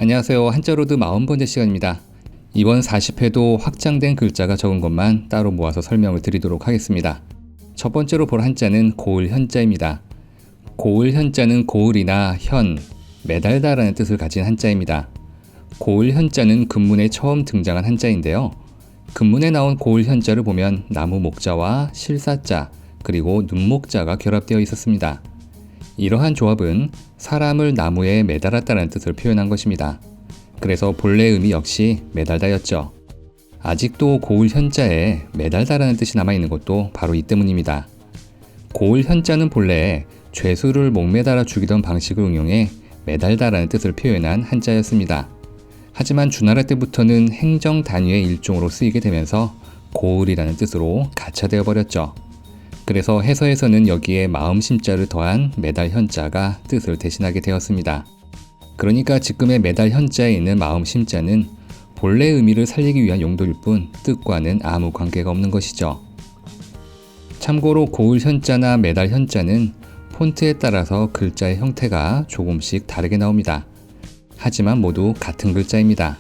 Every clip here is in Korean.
안녕하세요. 한자로드 40번째 시간입니다. 이번 40회도 확장된 글자가 적은 것만 따로 모아서 설명을 드리도록 하겠습니다. 첫 번째로 볼 한자는 고을 현자입니다. 고을 현자는 고을이나 현, 매달다라는 뜻을 가진 한자입니다. 고을 현자는 금문에 처음 등장한 한자인데요. 금문에 나온 고을 현자를 보면 나무 목자와 실사자, 그리고 눈목자가 결합되어 있었습니다. 이러한 조합은 사람을 나무에 매달았다는 뜻을 표현한 것입니다. 그래서 본래 의미 역시 매달다였죠. 아직도 고을 현자에 매달다라는 뜻이 남아있는 것도 바로 이 때문입니다. 고을 현자는 본래 죄수를 목매달아 죽이던 방식을 응용해 매달다라는 뜻을 표현한 한자였습니다. 하지만 주나라 때부터는 행정 단위의 일종으로 쓰이게 되면서 고을이라는 뜻으로 가차되어 버렸죠. 그래서 해서에서는 여기에 마음심자를 더한 매달 현자가 뜻을 대신하게 되었습니다. 그러니까 지금의 매달 현자에 있는 마음심자는 본래 의미를 살리기 위한 용도일 뿐 뜻과는 아무 관계가 없는 것이죠. 참고로 고을 현자나 매달 현자는 폰트에 따라서 글자의 형태가 조금씩 다르게 나옵니다. 하지만 모두 같은 글자입니다.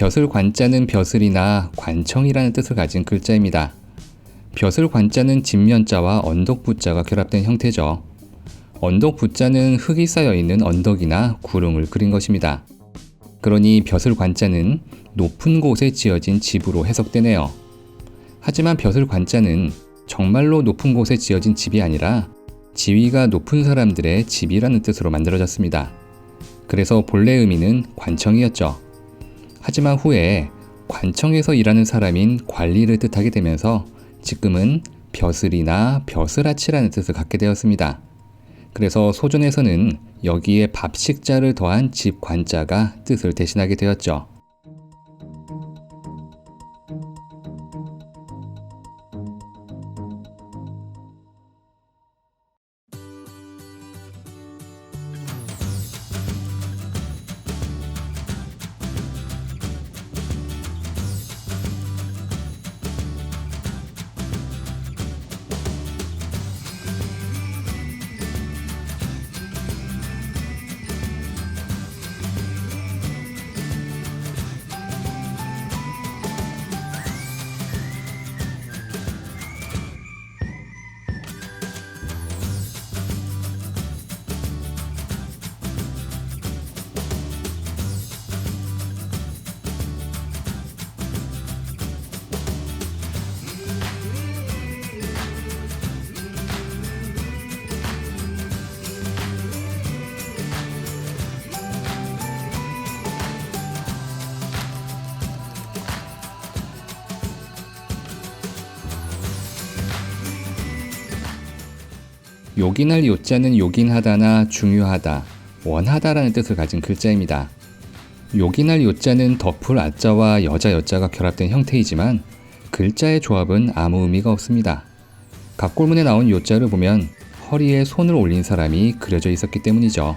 벼슬 관자는 벼슬이나 관청이라는 뜻을 가진 글자입니다. 벼슬 관자는 진면자와 언덕부자가 결합된 형태죠. 언덕부자는 흙이 쌓여있는 언덕이나 구릉을 그린 것입니다. 그러니 벼슬 관자는 높은 곳에 지어진 집으로 해석되네요. 하지만 벼슬 관자는 정말로 높은 곳에 지어진 집이 아니라 지위가 높은 사람들의 집이라는 뜻으로 만들어졌습니다. 그래서 본래 의미는 관청이었죠. 하지만 후에 관청에서 일하는 사람인 관리를 뜻하게 되면서 지금은 벼슬이나 벼슬아치라는 뜻을 갖게 되었습니다. 그래서 소전에서는 여기에 밥식자를 더한 집 관자가 뜻을 대신하게 되었죠. 요긴할 요자는 요긴하다나 중요하다, 원하다라는 뜻을 가진 글자입니다. 요긴할 요자는 덮을 아자와 여자 여자가 결합된 형태이지만 글자의 조합은 아무 의미가 없습니다. 각골문에 나온 요자를 보면 허리에 손을 올린 사람이 그려져 있었기 때문이죠.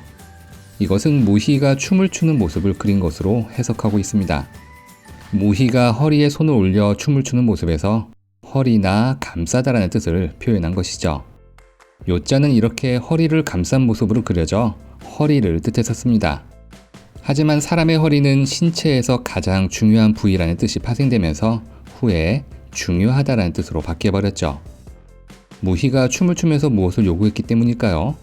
이것은 무희가 춤을 추는 모습을 그린 것으로 해석하고 있습니다. 무희가 허리에 손을 올려 춤을 추는 모습에서 허리나 감싸다라는 뜻을 표현한 것이죠. 요자는 이렇게 허리를 감싼 모습으로 그려져 허리를 뜻했었습니다. 하지만 사람의 허리는 신체에서 가장 중요한 부위라는 뜻이 파생되면서 후에 중요하다라는 뜻으로 바뀌어버렸죠. 무희가 춤을 추면서 무엇을 요구했기 때문일까요?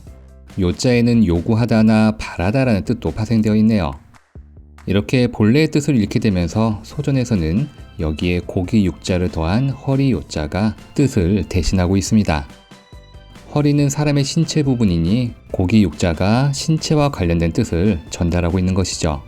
요자에는 요구하다나 바라다라는 뜻도 파생되어 있네요. 이렇게 본래의 뜻을 잃게 되면서 소전에서는 여기에 고기 육자를 더한 허리 요자가 뜻을 대신하고 있습니다. 허리는 사람의 신체 부분이니 고기 육자가 신체와 관련된 뜻을 전달하고 있는 것이죠.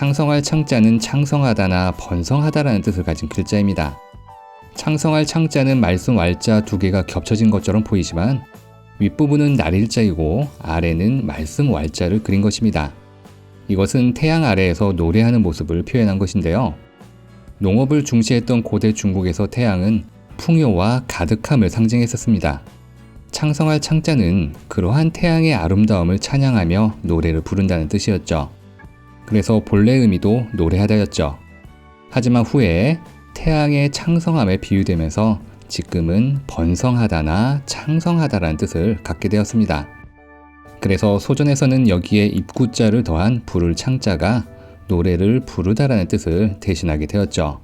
창성할 창자는 창성하다나 번성하다라는 뜻을 가진 글자입니다. 창성할 창자는 말씀 왈자 두 개가 겹쳐진 것처럼 보이지만 윗부분은 날일자이고 아래는 말씀 왈자를 그린 것입니다. 이것은 태양 아래에서 노래하는 모습을 표현한 것인데요. 농업을 중시했던 고대 중국에서 태양은 풍요와 가득함을 상징했었습니다. 창성할 창자는 그러한 태양의 아름다움을 찬양하며 노래를 부른다는 뜻이었죠. 그래서 본래 의미도 노래하다였죠. 하지만 후에 태양의 창성함에 비유되면서 지금은 번성하다나 창성하다라는 뜻을 갖게 되었습니다. 그래서 소전에서는 여기에 입구자를 더한 부를 창자가 노래를 부르다라는 뜻을 대신하게 되었죠.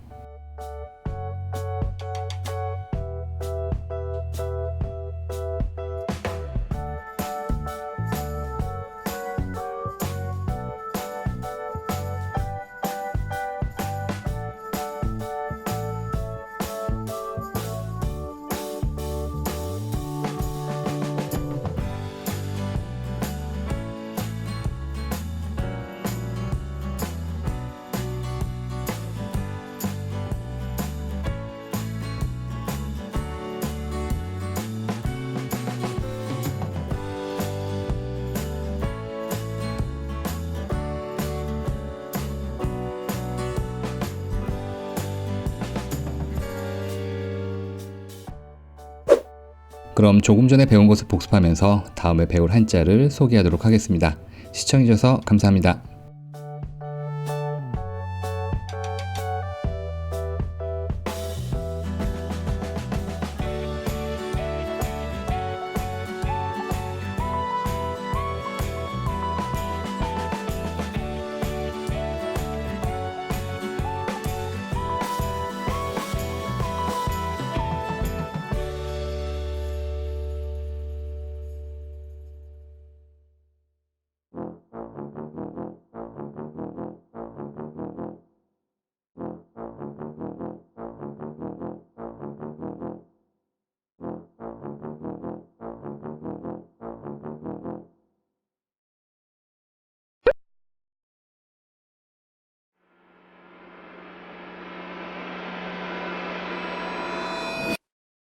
그럼 조금 전에 배운 것을 복습하면서 다음에 배울 한자를 소개하도록 하겠습니다. 시청해주셔서 감사합니다.